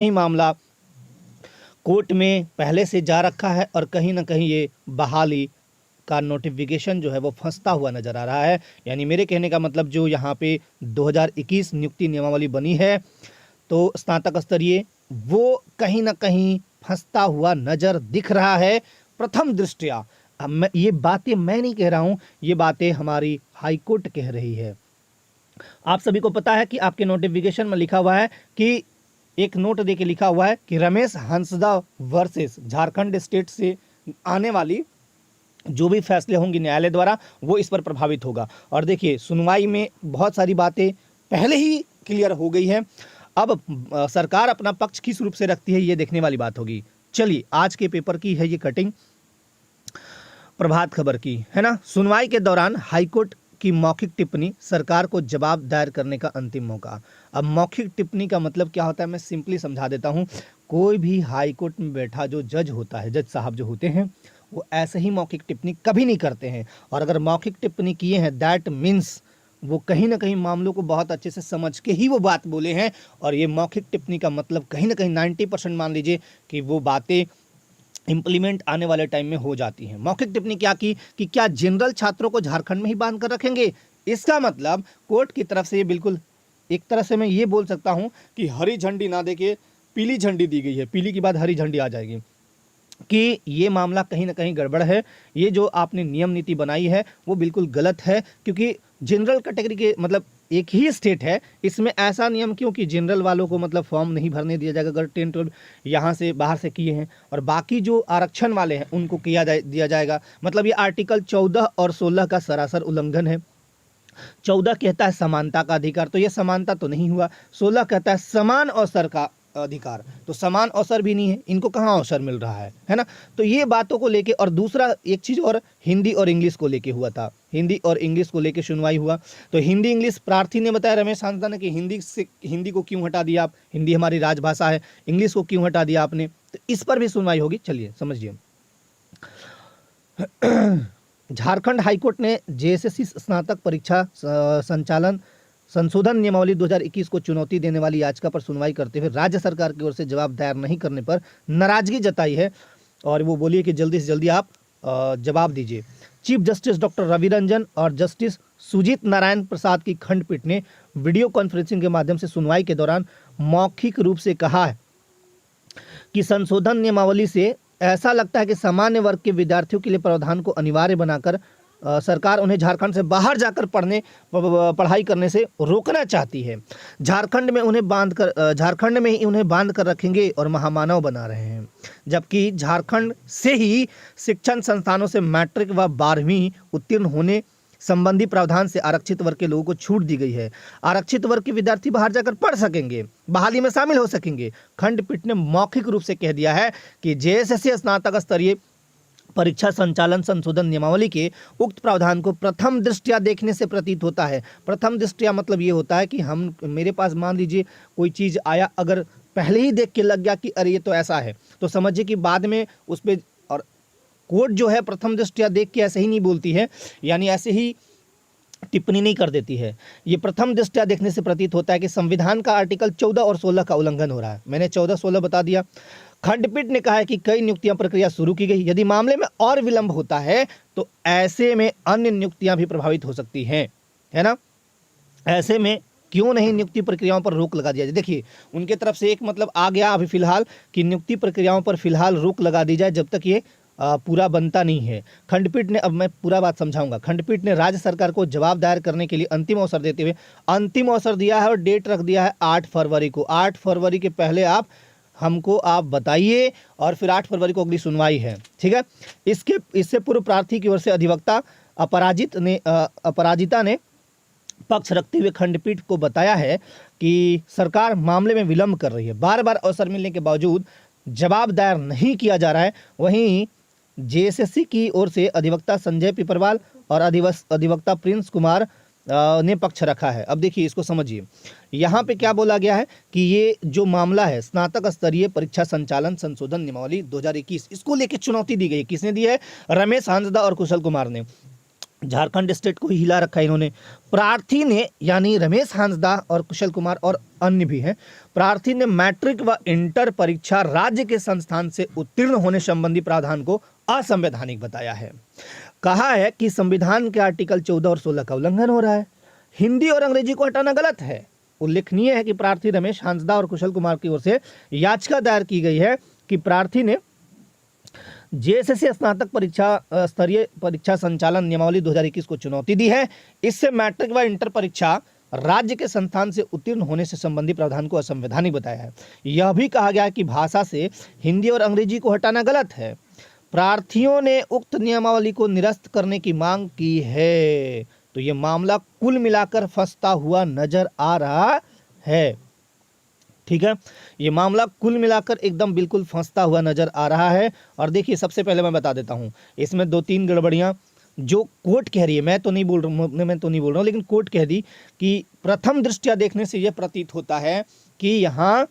ही मामला कोर्ट में पहले से जा रखा है और कहीं ना कहीं ये बहाली का नोटिफिकेशन जो है वो फंसता हुआ नज़र आ रहा है। यानी मेरे कहने का मतलब जो यहाँ पे 2021 नियुक्ति नियमावली बनी है तो स्नातक स्तरीय वो कहीं ना कहीं फंसता हुआ नज़र दिख रहा है प्रथम दृष्टया। अब ये बातें मैं नहीं कह रहा हूँ, ये बातें हमारी हाईकोर्ट कह रही है। आप सभी को पता है कि आपके नोटिफिकेशन में लिखा हुआ है कि एक नोट देके लिखा हुआ है कि रमेश हंसदा वर्सेस झारखंड स्टेट से आने वाली जो भी फैसले होंगे न्यायालय द्वारा वो इस पर प्रभावित होगा। और देखिए सुनवाई में बहुत सारी बातें पहले ही क्लियर हो गई है। अब सरकार अपना पक्ष किस रूप से रखती है ये देखने वाली बात होगी। चलिए आज के पेपर की है ये कटिंग प्रभात खबर की, है ना। सुनवाई के दौरान हाईकोर्ट की मौखिक टिप्पणी, सरकार को जवाब दायर करने का अंतिम मौका। अब मौखिक टिप्पणी का मतलब क्या होता है मैं सिंपली समझा देता हूँ। कोई भी हाईकोर्ट में बैठा जो जज होता है, जज साहब जो होते हैं वो ऐसे ही मौखिक टिप्पणी कभी नहीं करते हैं। और अगर मौखिक टिप्पणी किए हैं दैट मीन्स वो कहीं ना कहीं मामलों को बहुत अच्छे से समझ के ही वो बात बोले हैं। और ये मौखिक टिप्पणी का मतलब कहीं ना कहीं 90% मान लीजिए कि वो बातें इम्प्लीमेंट आने वाले टाइम में हो जाती हैं। मौखिक टिप्पणी क्या की कि क्या जनरल छात्रों को झारखंड में ही बांध कर रखेंगे। इसका मतलब कोर्ट की तरफ से ये बिल्कुल एक तरह से मैं ये बोल सकता हूँ कि हरी झंडी ना देके पीली झंडी दी गई है, पीली के बाद हरी झंडी आ जाएगी कि ये मामला कहीं ना कहीं गड़बड़ है। ये जो आपने नियम नीति बनाई है वो बिल्कुल गलत है, क्योंकि जनरल कैटेगरी के मतलब एक ही स्टेट है, इसमें ऐसा नियम क्यों कि जनरल वालों को मतलब फॉर्म नहीं भरने दिया जाएगा अगर 10-12 यहाँ से बाहर से किए हैं, और बाकी जो आरक्षण वाले हैं उनको दिया जाएगा। मतलब ये आर्टिकल 14 और 16 का सरासर उल्लंघन है। 14 कहता है समानता का अधिकार, तो ये समानता तो नहीं हुआ। 16 कहता है समान अवसर का अधिकार, तो समान अवसर भी नहीं है, इनको कहाँ अवसर मिल रहा है ना। तो ये बातों को लेके, और दूसरा एक चीज़ और हिंदी और इंग्लिश को लेके हुआ था, हिंदी और इंग्लिश को लेके सुनवाई हुआ। तो हिंदी इंग्लिश प्रार्थी ने बताया रमेश हांसदा ने कि हिंदी को क्यों हटा दिया आप, हिंदी हमारी राजभाषा है, इंग्लिश को क्यों हटा दिया आपने। तो इस पर भी सुनवाई होगी, चलिए समझिए। झारखंड हाईकोर्ट ने जेएसएससी स्नातक परीक्षा संचालन संशोधन नियमावली 2021 को चुनौती देने वाली याचिका पर सुनवाई करते हुए राज्य सरकार की ओर से जवाब दायर नहीं करने पर नाराजगी जताई है, और वो बोलिए कि जल्दी से जल्दी आप जवाब दीजिए। Chief justice doctor Ravi Ranjan और जस्टिस सुजीत नारायण प्रसाद की खंडपीठ ने वीडियो कॉन्फ्रेंसिंग के माध्यम से सुनवाई के दौरान मौखिक रूप से कहा है कि संशोधन नियमावली से ऐसा लगता है कि सामान्य वर्ग के विद्यार्थियों के लिए प्रावधान को अनिवार्य बनाकर सरकार उन्हें झारखंड से बाहर जाकर पढ़ाई करने से रोकना चाहती है। झारखंड में ही उन्हें बांध कर रखेंगे और महामानव बना रहे हैं, जबकि झारखंड से ही शिक्षण संस्थानों से मैट्रिक व 12वीं उत्तीर्ण होने संबंधी प्रावधान से आरक्षित वर्ग के लोगों को छूट दी गई है। आरक्षित वर्ग के विद्यार्थी बाहर जाकर पढ़ सकेंगे, बहाली में शामिल हो सकेंगे। खंडपीठ ने मौखिक रूप से कह दिया है कि जेएसएससी स्नातक स्तरीय परीक्षा संचालन संशोधन नियमावली के उक्त प्रावधान को प्रथम दृष्टया देखने से प्रतीत होता है। प्रथम दृष्टया मतलब ये होता है कि मेरे पास मान लीजिए कोई चीज़ आया, अगर पहले ही देख के लग गया कि अरे ये तो ऐसा है, तो समझिए कि बाद में उस पर, और कोर्ट जो है प्रथम दृष्टया देख के ऐसे ही नहीं बोलती है, यानी ऐसे ही टिप्पणी नहीं कर देती है। ये प्रथम दृष्टया देखने से प्रतीत होता है कि संविधान का आर्टिकल 14 और 16 का उल्लंघन हो रहा है। मैंने 14-16 बता दिया। खंडपीठ ने कहा है कि कई नियुक्तियां प्रक्रिया शुरू की गई, यदि मामले में और विलंब होता है तो ऐसे में अन्य नियुक्तियां भी प्रभावित हो सकती हैं, है ना। ऐसे में क्यों नहीं नियुक्ति प्रक्रियाओं पर रोक लगा दिया जाए। देखिए उनके तरफ से एक मतलब आ गया अभी फिलहाल कि नियुक्ति प्रक्रियाओं पर फिलहाल रोक लगा दी जाए जब तक ये पूरा बनता नहीं है। खंडपीठ ने, अब मैं पूरा बात समझाऊंगा, खंडपीठ ने राज्य सरकार को जवाब दायर करने के लिए अंतिम अवसर देते हुए अंतिम अवसर दिया है और डेट रख दिया है 8 फरवरी को। 8 फरवरी के पहले आप बताइए, और फिर 8 फरवरी को अगली सुनवाई है, ठीक है। इससे पूर्व प्रार्थी की ओर से अधिवक्ता अपराजिता ने पक्ष रखते हुए खंडपीठ को बताया है कि सरकार मामले में विलंब कर रही है, बार बार अवसर मिलने के बावजूद जवाब दायर नहीं किया जा रहा है। वहीं जेएसएससी की ओर से अधिवक्ता संजय पिपरवाल और अधिवक्ता प्रिंस कुमार ने पक्ष रखा है। अब देखिए इसको समझिए, यहाँ पे क्या बोला गया है कि ये जो मामला है स्नातक स्तरीय परीक्षा संचालन संशोधन नियमावली 2021, इसको लेकर चुनौती दी गई है। किसने दी है? रमेश हांसदा और कुशल कुमार ने। झारखंड स्टेट को ही हिला रखा है इन्होंने। प्रार्थी ने यानी रमेश हांसदा और कुशल कुमार और अन्य भी हैं, प्रार्थी ने मैट्रिक व इंटर परीक्षा राज्य के संस्थान से उत्तीर्ण होने संबंधी प्रावधान को असंवैधानिक बताया है। कहा है कि संविधान के आर्टिकल 14 और 16 का उल्लंघन हो रहा है, हिंदी और अंग्रेजी को हटाना गलत है। उल्लेखनीय है कि प्रार्थी रमेश हांसदा और कुशल कुमार की ओर से याचिका दायर की गई है कि प्रार्थी ने जेएसएससी स्नातक परीक्षा स्तरीय परीक्षा संचालन नियमावली 2021 को चुनौती दी है। इससे मैट्रिक व इंटर परीक्षा राज्य के संस्थान से उत्तीर्ण होने से संबंधी प्रावधान को असंवैधानिक बताया है। यह भी कहा गया है कि भाषा से हिंदी और अंग्रेजी को हटाना गलत है। प्रार्थियों ने उक्त नियमावली को निरस्त करने की मांग की है। तो ये मामला कुल मिलाकर फंसता हुआ नजर आ रहा है। ठीक है, ये मामला कुल मिलाकर एकदम बिल्कुल फंसता हुआ नजर आ रहा है। और देखिए, सबसे पहले मैं बता देता हूं, इसमें 2-3 गड़बड़ियां जो कोर्ट कह रही है, मैं तो नहीं बोल रहा हूं, लेकिन कोर्ट कह दी कि प्रथम दृष्टया देखने से यह प्रतीत होता है कि यहाँ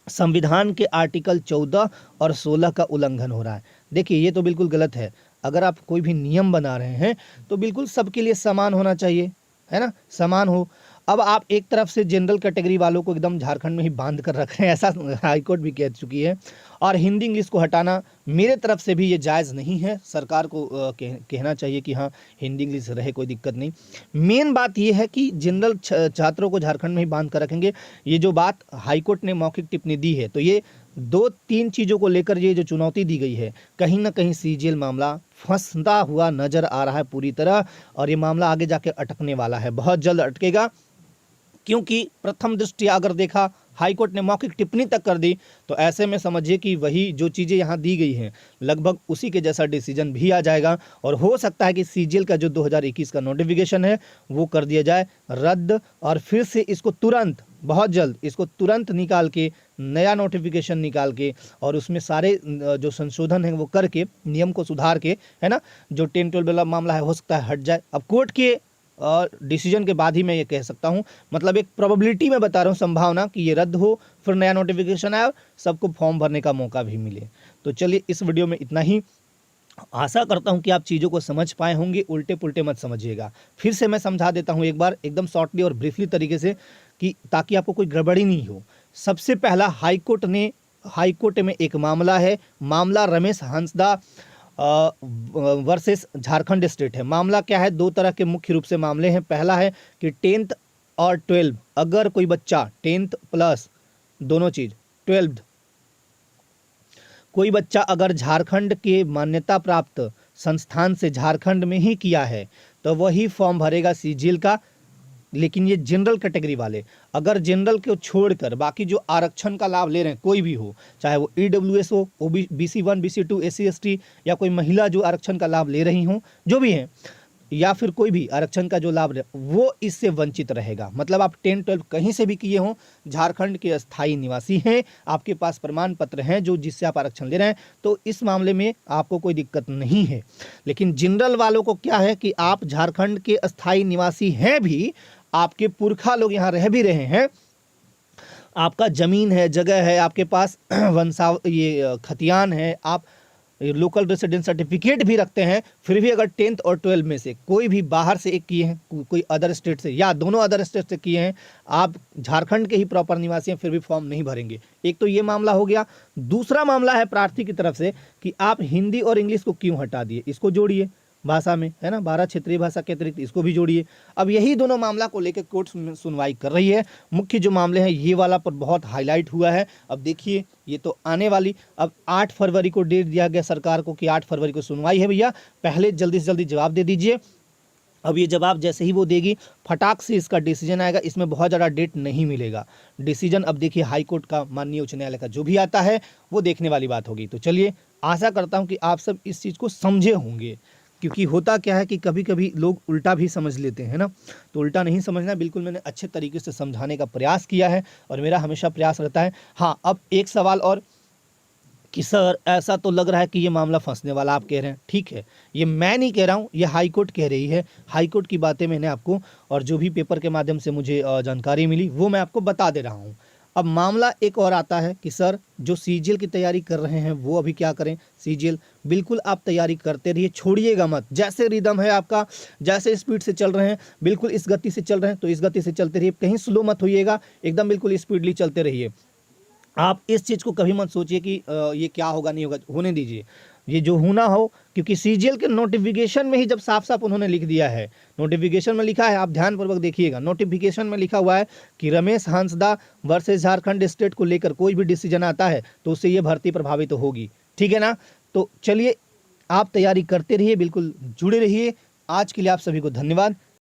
संविधान के आर्टिकल 14 और 16 का उल्लंघन हो रहा है। देखिए, ये तो बिल्कुल गलत है। अगर आप कोई भी नियम बना रहे हैं तो बिल्कुल सबके लिए समान होना चाहिए, है ना, समान हो। अब आप एक तरफ से जनरल कैटेगरी वालों को एकदम झारखंड में ही बांध कर रख रहे हैं, ऐसा हाईकोर्ट भी कह चुकी है। और हिंदी इंग्लिश को हटाना मेरे तरफ से भी ये जायज़ नहीं है। सरकार को कहना चाहिए कि हाँ, हिंदी इंग्लिश रहे, कोई दिक्कत नहीं। मेन बात ये है कि जनरल छात्रों को झारखंड में ही बांध कर रखेंगे। ये जो बात हाईकोर्ट ने मौखिक टिप्पणी दी है, तो ये 2-3 चीज़ों को लेकर ये जो चुनौती दी गई है, कहीं ना कहीं सीजीएल मामला फंसता हुआ नजर आ रहा है पूरी तरह। और ये मामला आगे जाके अटकने वाला है, बहुत जल्द अटकेगा। क्योंकि प्रथम दृष्टया अगर देखा, हाईकोर्ट ने मौखिक टिप्पणी तक कर दी, तो ऐसे में समझिए कि वही जो चीज़ें यहाँ दी गई हैं लगभग उसी के जैसा डिसीजन भी आ जाएगा। और हो सकता है कि सीजीएल का जो 2021 का नोटिफिकेशन है वो कर दिया जाए रद्द, और फिर से इसको तुरंत, बहुत जल्द इसको तुरंत निकाल के नया नोटिफिकेशन निकाल के और उसमें सारे जो संशोधन है वो करके, नियम को सुधार के, है ना, जो 10-12 वाला मामला है हो सकता है हट जाए। अब कोर्ट के और डिसीजन के बाद ही मैं ये कह सकता हूँ, मतलब एक प्रोबेबिलिटी में बता रहा हूँ, संभावना कि ये रद्द हो, फिर नया नोटिफिकेशन आए और सबको फॉर्म भरने का मौका भी मिले। तो चलिए, इस वीडियो में इतना ही। आशा करता हूँ कि आप चीज़ों को समझ पाए होंगे, उल्टे पुल्टे मत समझिएगा। फिर से मैं समझा देता हूँ एक बार एकदम शॉर्टली और ब्रीफली तरीके से, कि ताकि आपको कोई गड़बड़ी नहीं हो। सबसे पहला, हाईकोर्ट में एक मामला है, मामला रमेश हांसदा वर्सेस झारखंड स्टेट है। मामला क्या है, 2 तरह के मुख्य रूप से मामले हैं। पहला है कि 10th और 12, अगर कोई बच्चा 10th प्लस दोनों चीज 12th, कोई बच्चा अगर झारखंड के मान्यता प्राप्त संस्थान से झारखंड में ही किया है तो वही फॉर्म भरेगा सीजीएल का। लेकिन ये जनरल कैटेगरी वाले, अगर जनरल को छोड़कर बाकी जो आरक्षण का लाभ ले रहे हैं, कोई भी हो, चाहे वो ईडब्ल्यूएस हो, BC1 BC2 SC ST, या कोई महिला जो आरक्षण का लाभ ले रही हों, जो भी हैं, या फिर कोई भी आरक्षण का जो लाभ वो इससे वंचित रहेगा। मतलब आप 10-12 कहीं से भी किए हों, झारखंड के अस्थायी निवासी हैं, आपके पास प्रमाण पत्र हैं जो जिससे आप आरक्षण ले रहे हैं, तो इस मामले में आपको कोई दिक्कत नहीं है। लेकिन जनरल वालों को क्या है कि आप झारखंड के अस्थायी निवासी हैं भी, आपके पुरखा लोग यहाँ रह भी रहे हैं, आपका जमीन है, जगह है, आपके पास ये खतियान है, आप लोकल रेसिडेंस सर्टिफिकेट भी रखते हैं, फिर भी अगर 10th और 12 में से कोई भी बाहर से एक किए हैं, कोई अदर स्टेट से, या दोनों अदर स्टेट से किए हैं, आप झारखंड के ही प्रॉपर निवासी हैं, फिर भी फॉर्म नहीं भरेंगे। एक तो ये मामला हो गया। दूसरा मामला है प्रार्थी की तरफ से कि आप हिंदी और इंग्लिश को क्यों हटा दिए, इसको जोड़िए भाषा में, है ना, 12 क्षेत्रीय भाषा के अतिरिक्त इसको भी जोड़िए। अब यही दोनों मामला को लेकर कोर्ट सुनवाई कर रही है। मुख्य जो मामले हैं ये वाला पर बहुत हाईलाइट हुआ है। अब देखिए, ये तो आने वाली, अब 8 फरवरी को डेट दिया गया सरकार को कि 8 फरवरी को सुनवाई है भैया, पहले जल्दी से जल्दी जवाब दे दीजिए। अब ये जवाब जैसे ही वो देगी, फटाक से इसका डिसीजन आएगा। इसमें बहुत ज़्यादा डेट नहीं मिलेगा। डिसीजन अब देखिए हाईकोर्ट का, माननीय उच्च न्यायालय का जो भी आता है वो देखने वाली बात होगी। तो चलिए, आशा करता हूँ कि आप सब इस चीज़ को समझे होंगे, क्योंकि होता क्या है कि कभी कभी लोग उल्टा भी समझ लेते हैं ना, तो उल्टा नहीं समझना। बिल्कुल मैंने अच्छे तरीके से समझाने का प्रयास किया है और मेरा हमेशा प्रयास रहता है। हाँ, अब एक सवाल और कि सर ऐसा तो लग रहा है कि ये मामला फंसने वाला आप कह रहे हैं। ठीक है, ये मैं नहीं कह रहा हूँ, ये हाईकोर्ट कह रही है। हाईकोर्ट की बातें मैंने आपको, और जो भी पेपर के माध्यम से मुझे जानकारी मिली वो मैं आपको बता दे रहा हूँ। अब मामला एक और आता है कि सर जो सीजीएल की तैयारी कर रहे हैं वो अभी क्या करें। सीजीएल बिल्कुल आप तैयारी करते रहिए, छोड़िएगा मत। जैसे रिदम है आपका, जैसे स्पीड से चल रहे हैं, बिल्कुल इस गति से चल रहे हैं तो इस गति से चलते रहिए, कहीं स्लो मत होइएगा, एकदम बिल्कुल स्पीडली चलते रहिए। आप इस चीज़ को कभी मत सोचिए कि ये क्या होगा नहीं होगा, होने दीजिए, ये जो होना हो। क्योंकि सीजीएल के नोटिफिकेशन में ही जब साफ साफ उन्होंने लिख दिया है, नोटिफिकेशन में लिखा है, आप ध्यानपूर्वक देखिएगा, नोटिफिकेशन में लिखा हुआ है कि रमेश हांसदा वर्सेस झारखंड स्टेट को लेकर कोई भी डिसीजन आता है तो उससे ये भर्ती प्रभावित होगी। ठीक है ना। तो चलिए, आप तैयारी करते रहिए, बिल्कुल जुड़े रहिए। आज के लिए आप सभी को धन्यवाद।